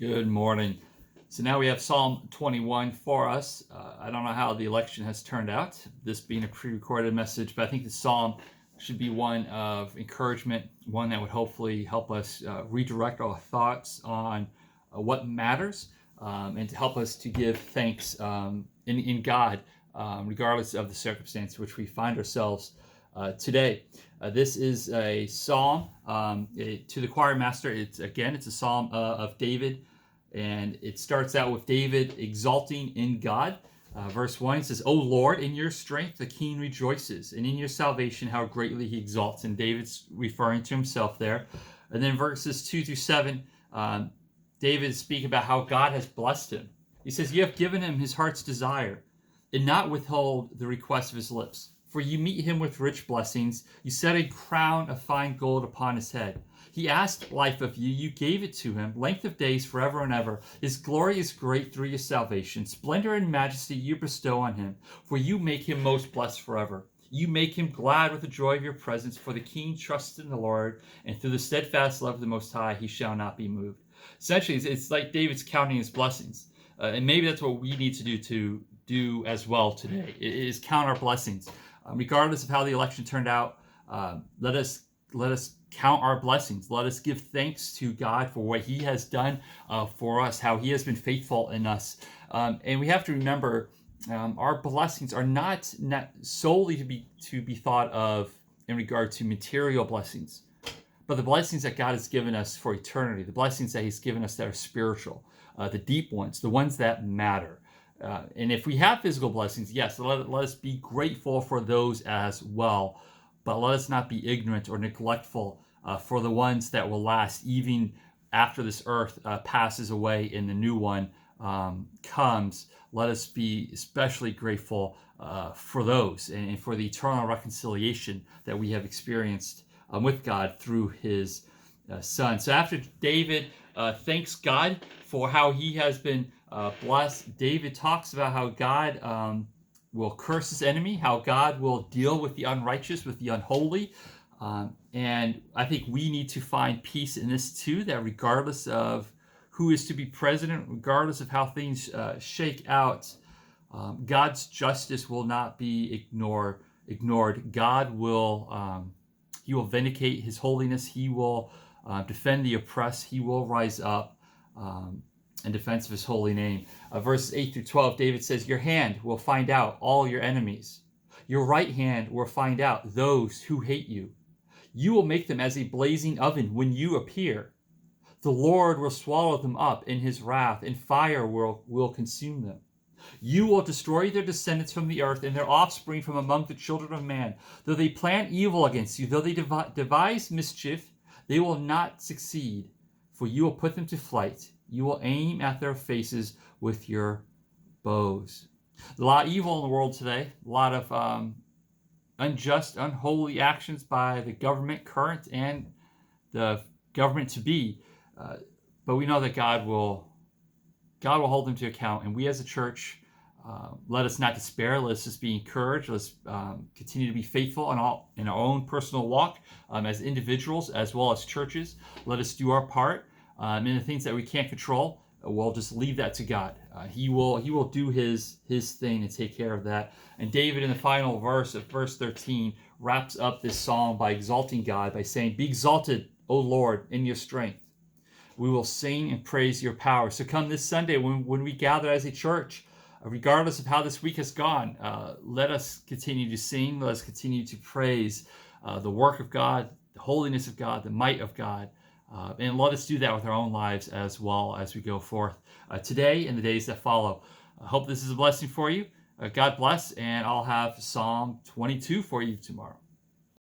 Good morning. So now we have Psalm 21 for us. I don't know how the election has turned out, this being a pre-recorded message, but I think the psalm should be one of encouragement, one that would hopefully help us redirect our thoughts on what matters, and to help us to give thanks in God, regardless of the circumstance in which we find ourselves today. This is a psalm to the choir master. It's a psalm of David. And it starts out with David exalting in God. Verse 1, it says, "O Lord, in your strength the king rejoices, and in your salvation how greatly he exalts." And David's referring to himself there. And then verses 2 through 7, David speaks about how God has blessed him. He says, "You have given him his heart's desire, and not withhold the request of his lips. For you meet him with rich blessings. You set a crown of fine gold upon his head. He asked life of you. You gave it to him. Length of days forever and ever. His glory is great through your salvation. Splendor and majesty you bestow on him. For you make him most blessed forever. You make him glad with the joy of your presence. For the king trusts in the Lord. And through the steadfast love of the Most High, he shall not be moved." Essentially, it's like David's counting his blessings. And maybe that's what we need to do as well today, is count our blessings. Regardless of how the election turned out, let us count our blessings. Let us give thanks to God for what he has done for us, how he has been faithful in us. And we have to remember, our blessings are not solely to be thought of in regard to material blessings, but the blessings that God has given us for eternity, the blessings that he's given us that are spiritual, the deep ones, the ones that matter. And if we have physical blessings, yes, let us be grateful for those as well. But let us not be ignorant or neglectful for the ones that will last even after this earth passes away and the new one comes. Let us be especially grateful for those and for the eternal reconciliation that we have experienced with God through his Son. So after David thanks God for how he has been blessed, David talks about how God will curse his enemy, how God will deal with the unrighteous, with the unholy. And I think we need to find peace in this too, that regardless of who is to be president, regardless of how things shake out, God's justice will not be ignored. God will, he will vindicate his holiness. He will defend the oppressed. He will rise up in defense of his holy name. Verses 8 through 12, David says, "Your hand will find out all your enemies. Your right hand will find out those who hate you. You will make them as a blazing oven when you appear. The Lord will swallow them up in his wrath, and fire will consume them. You will destroy their descendants from the earth and their offspring from among the children of man. Though they plan evil against you, though they devise mischief, they will not succeed, for you will put them to flight. You will aim at their faces with your bows." A lot of evil in the world today, a lot of unjust, unholy actions by the government, current and the government to be. But we know that God will hold them to account. And we as a church, let us not despair. Let us just be encouraged. Let's continue to be faithful in our own personal walk as individuals as well as churches. Let us do our part. In the things that we can't control, we'll just leave that to God. He will do his thing and take care of that. And David, in the final verse of verse 13, wraps up this psalm by exalting God, by saying, "Be exalted, O Lord, in your strength. We will sing and praise your power." So come this Sunday when we gather as a church, regardless of how this week has gone, let us continue to sing. Let us continue to praise the work of God, the holiness of God, the might of God. And let us do that with our own lives as well as we go forth today and the days that follow. I hope this is a blessing for you. God bless, and I'll have Psalm 22 for you tomorrow.